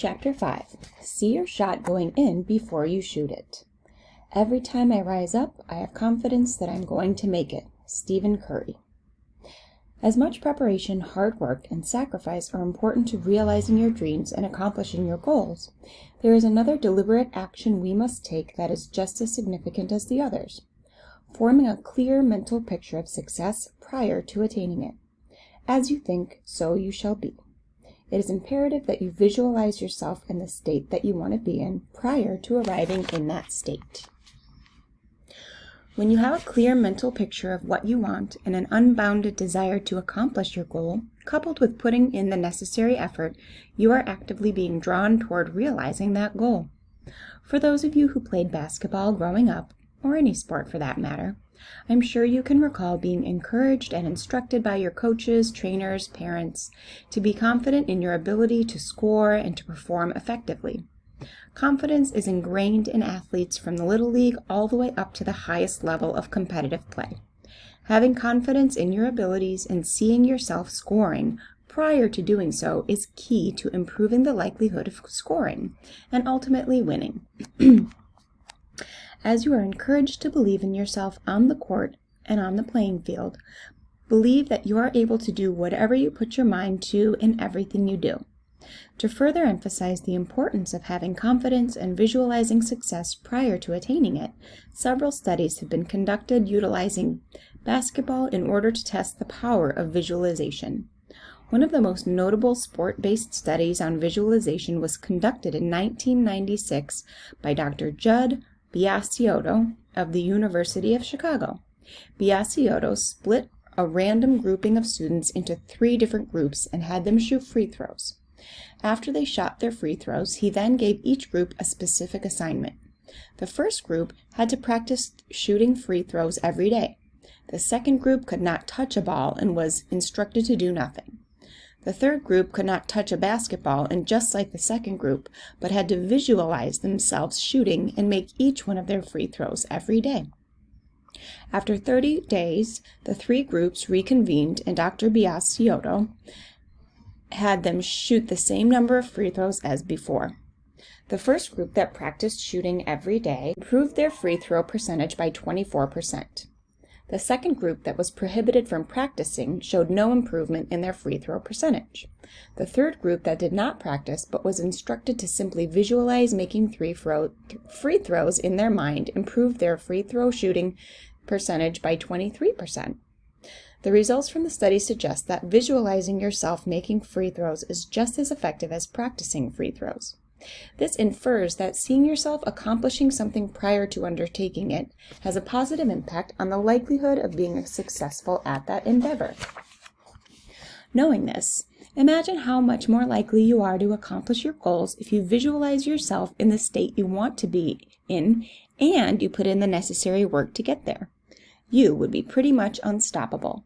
Chapter 5. See your shot going in before you shoot it. Every time I rise up, I have confidence that I'm going to make it. Stephen Curry. As much preparation, hard work, and sacrifice are important to realizing your dreams and accomplishing your goals, there is another deliberate action we must take that is just as significant as the others: forming a clear mental picture of success prior to attaining it. As you think, so you shall be. It is imperative that you visualize yourself in the state that you want to be in prior to arriving in that state. When you have a clear mental picture of what you want and an unbounded desire to accomplish your goal, coupled with putting in the necessary effort, you are actively being drawn toward realizing that goal. For those of you who played basketball growing up, or any sport for that matter, I'm sure you can recall being encouraged and instructed by your coaches, trainers, parents to be confident in your ability to score and to perform effectively. Confidence is ingrained in athletes from the Little League all the way up to the highest level of competitive play. Having confidence in your abilities and seeing yourself scoring prior to doing so is key to improving the likelihood of scoring and ultimately winning. As you are encouraged to believe in yourself on the court and on the playing field, believe that you are able to do whatever you put your mind to in everything you do. To further emphasize the importance of having confidence and visualizing success prior to attaining it, several studies have been conducted utilizing basketball in order to test the power of visualization. One of the most notable sport-based studies on visualization was conducted in 1996 by Dr. Judd Biasiotto of the University of Chicago. Biasiotto split a random grouping of students into 3 different groups and had them shoot free throws. After they shot their free throws, he then gave each group a specific assignment. The first group had to practice shooting free throws every day. The second group could not touch a ball and was instructed to do nothing. The third group could not touch a basketball and, just like the second group, but had to visualize themselves shooting and make each one of their free throws every day. After 30 days, the 3 groups reconvened and Dr. Biasiotto had them shoot the same number of free throws as before. The first group that practiced shooting every day improved their free throw percentage by 24%. The second group that was prohibited from practicing showed no improvement in their free throw percentage. The third group that did not practice but was instructed to simply visualize making free throws in their mind improved their free throw shooting percentage by 23%. The results from the study suggest that visualizing yourself making free throws is just as effective as practicing free throws. This infers that seeing yourself accomplishing something prior to undertaking it has a positive impact on the likelihood of being successful at that endeavor. Knowing this, imagine how much more likely you are to accomplish your goals if you visualize yourself in the state you want to be in and you put in the necessary work to get there. You would be pretty much unstoppable.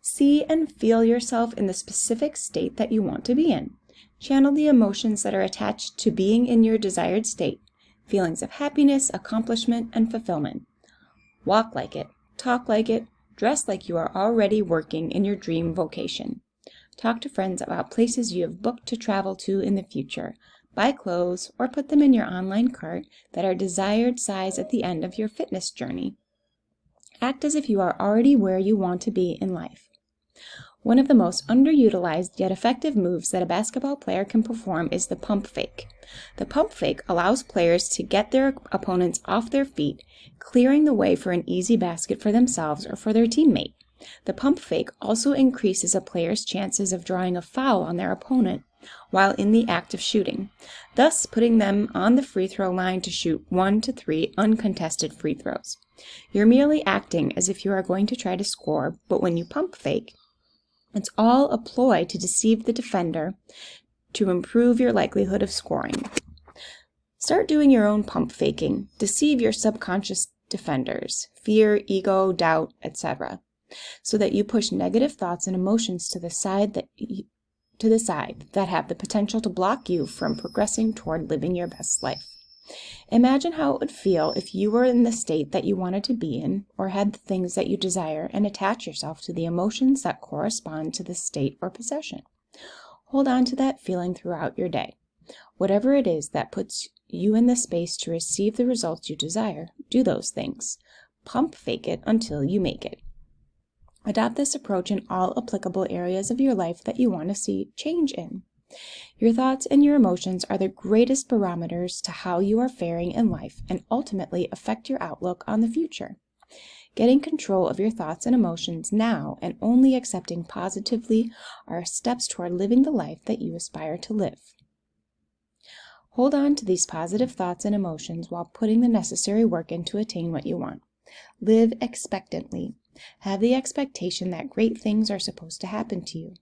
See and feel yourself in the specific state that you want to be in. Channel the emotions that are attached to being in your desired state, feelings of happiness, accomplishment, and fulfillment. Walk like it, talk like it, dress like you are already working in your dream vocation. Talk to friends about places you have booked to travel to in the future. Buy clothes or put them in your online cart that are desired size at the end of your fitness journey. Act as if you are already where you want to be in life. One of the most underutilized yet effective moves that a basketball player can perform is the pump fake. The pump fake allows players to get their opponents off their feet, clearing the way for an easy basket for themselves or for their teammate. The pump fake also increases a player's chances of drawing a foul on their opponent while in the act of shooting, thus putting them on the free throw line to shoot 1 to 3 uncontested free throws. You're merely acting as if you are going to try to score, but when you pump fake, it's all a ploy to deceive the defender to improve your likelihood of scoring. Start doing your own pump faking. Deceive your subconscious defenders, fear, ego, doubt, etc., so that you push negative thoughts and emotions to the side that have the potential to block you from progressing toward living your best life. Imagine how it would feel if you were in the state that you wanted to be in, or had the things that you desire, and attach yourself to the emotions that correspond to the state or possession. Hold on to that feeling throughout your day. Whatever it is that puts you in the space to receive the results you desire, do those things. Pump fake it until you make it. Adopt this approach in all applicable areas of your life that you want to see change in. Your thoughts and your emotions are the greatest barometers to how you are faring in life and ultimately affect your outlook on the future. Getting control of your thoughts and emotions now and only accepting positively are steps toward living the life that you aspire to live. Hold on to these positive thoughts and emotions while putting the necessary work in to attain what you want. Live expectantly. Have the expectation that great things are supposed to happen to you.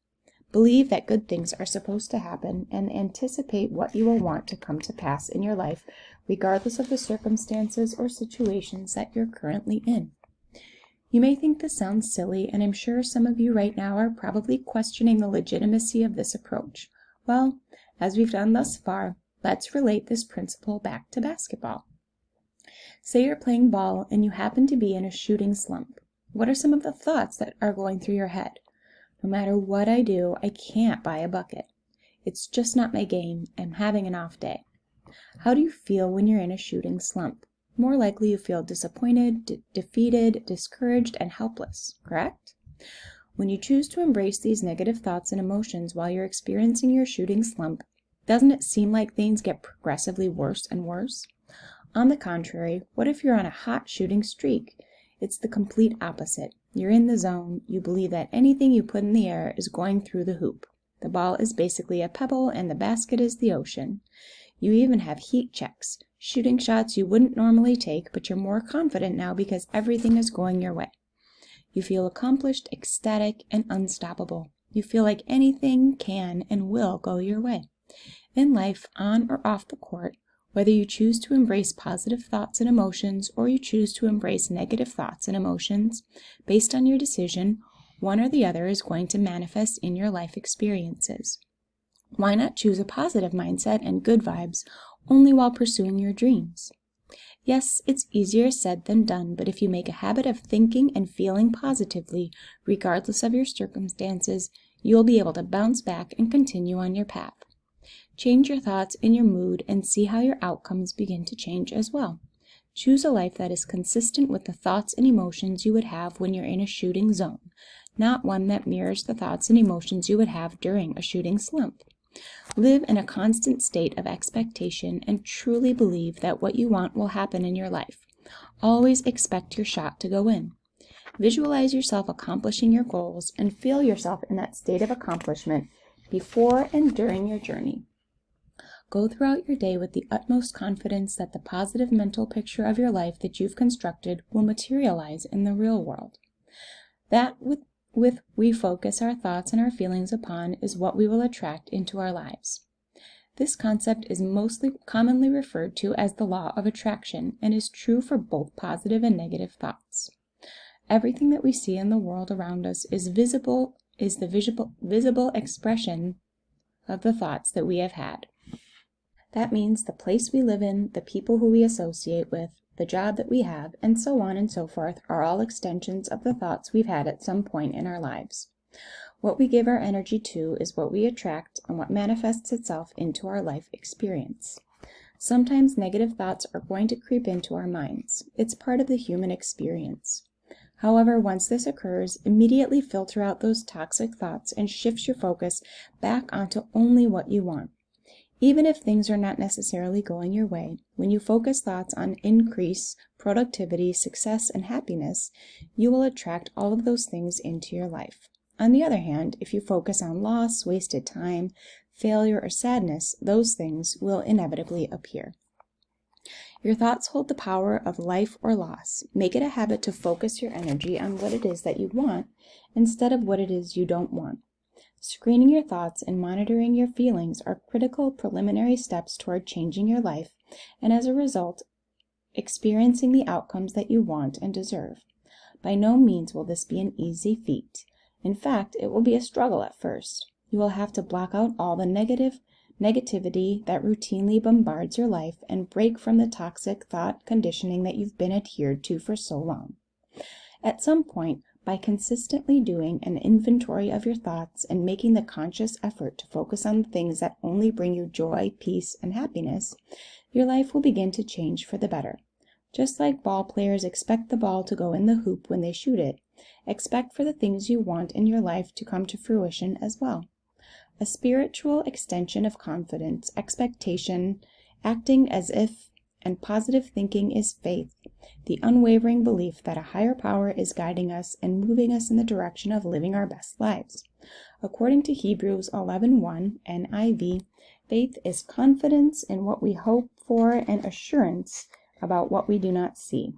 Believe that good things are supposed to happen and anticipate what you will want to come to pass in your life, regardless of the circumstances or situations that you're currently in. You may think this sounds silly, and I'm sure some of you right now are probably questioning the legitimacy of this approach. Well, as we've done thus far, let's relate this principle back to basketball. Say you're playing ball and you happen to be in a shooting slump. What are some of the thoughts that are going through your head? No matter what I do, I can't buy a bucket. It's just not my game. I'm having an off day. How do you feel when you're in a shooting slump? More likely you feel disappointed, defeated, discouraged, and helpless, correct? When you choose to embrace these negative thoughts and emotions while you're experiencing your shooting slump, doesn't it seem like things get progressively worse and worse? On the contrary, what if you're on a hot shooting streak? It's the complete opposite. You're in the zone. You believe that anything you put in the air is going through the hoop. The ball is basically a pebble and the basket is the ocean. You even have heat checks, shooting shots you wouldn't normally take, but you're more confident now because everything is going your way. You feel accomplished, ecstatic, and unstoppable. You feel like anything can and will go your way. In life, on or off the court, whether you choose to embrace positive thoughts and emotions or you choose to embrace negative thoughts and emotions, based on your decision, one or the other is going to manifest in your life experiences. Why not choose a positive mindset and good vibes only while pursuing your dreams? Yes, it's easier said than done, but if you make a habit of thinking and feeling positively, regardless of your circumstances, you'll be able to bounce back and continue on your path. Change your thoughts and your mood and see how your outcomes begin to change as well. Choose a life that is consistent with the thoughts and emotions you would have when you're in a shooting zone, not one that mirrors the thoughts and emotions you would have during a shooting slump. Live in a constant state of expectation and truly believe that what you want will happen in your life. Always expect your shot to go in. Visualize yourself accomplishing your goals and feel yourself in that state of accomplishment before and during your journey. Go throughout your day with the utmost confidence that the positive mental picture of your life that you've constructed will materialize in the real world. That we focus our thoughts and our feelings upon is what we will attract into our lives. This concept is most commonly referred to as the law of attraction and is true for both positive and negative thoughts. Everything that we see in the world around us is the visible expression of the thoughts that we have had. That means the place we live in, the people who we associate with, the job that we have, and so on and so forth are all extensions of the thoughts we've had at some point in our lives. What we give our energy to is what we attract and what manifests itself into our life experience. Sometimes negative thoughts are going to creep into our minds. It's part of the human experience. However, once this occurs, immediately filter out those toxic thoughts and shift your focus back onto only what you want. Even if things are not necessarily going your way, when you focus thoughts on increase, productivity, success, and happiness, you will attract all of those things into your life. On the other hand, if you focus on loss, wasted time, failure, or sadness, those things will inevitably appear. Your thoughts hold the power of life or loss. Make it a habit to focus your energy on what it is that you want instead of what it is you don't want. Screening your thoughts and monitoring your feelings are critical preliminary steps toward changing your life and, as a result, experiencing the outcomes that you want and deserve. By no means will this be an easy feat. In fact, it will be a struggle at first. You will have to block out all the negativity that routinely bombards your life and break from the toxic thought conditioning that you've been adhered to for so long. At some point, By consistently doing an inventory of your thoughts and making the conscious effort to focus on the things that only bring you joy, peace, and happiness, your life will begin to change for the better. Just like ball players expect the ball to go in the hoop when they shoot it, expect for the things you want in your life to come to fruition as well. A spiritual extension of confidence, expectation, acting as if, and positive thinking is faith, the unwavering belief that a higher power is guiding us and moving us in the direction of living our best lives. According to Hebrews 11:1 NIV, faith is confidence in what we hope for and assurance about what we do not see.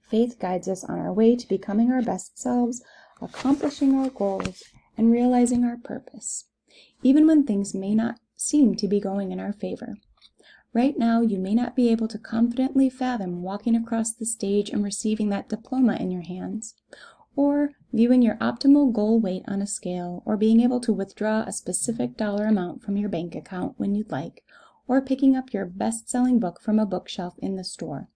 Faith guides us on our way to becoming our best selves, accomplishing our goals, and realizing our purpose, even when things may not seem to be going in our favor. Right now, you may not be able to confidently fathom walking across the stage and receiving that diploma in your hands, or viewing your optimal goal weight on a scale, or being able to withdraw a specific dollar amount from your bank account when you'd like, or picking up your best-selling book from a bookshelf in the store.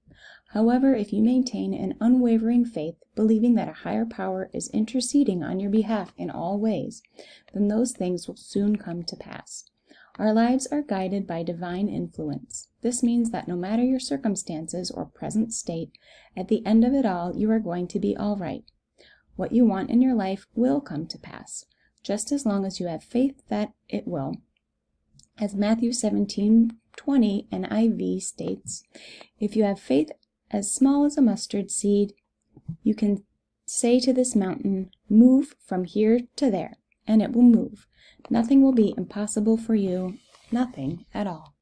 However, if you maintain an unwavering faith, believing that a higher power is interceding on your behalf in all ways, then those things will soon come to pass. Our lives are guided by divine influence. This means that no matter your circumstances or present state, at the end of it all, you are going to be all right. What you want in your life will come to pass, just as long as you have faith that it will. As Matthew 17:20 NIV states, if you have faith as small as a mustard seed, you can say to this mountain, move from here to there, and it will move. Nothing will be impossible for you, nothing at all.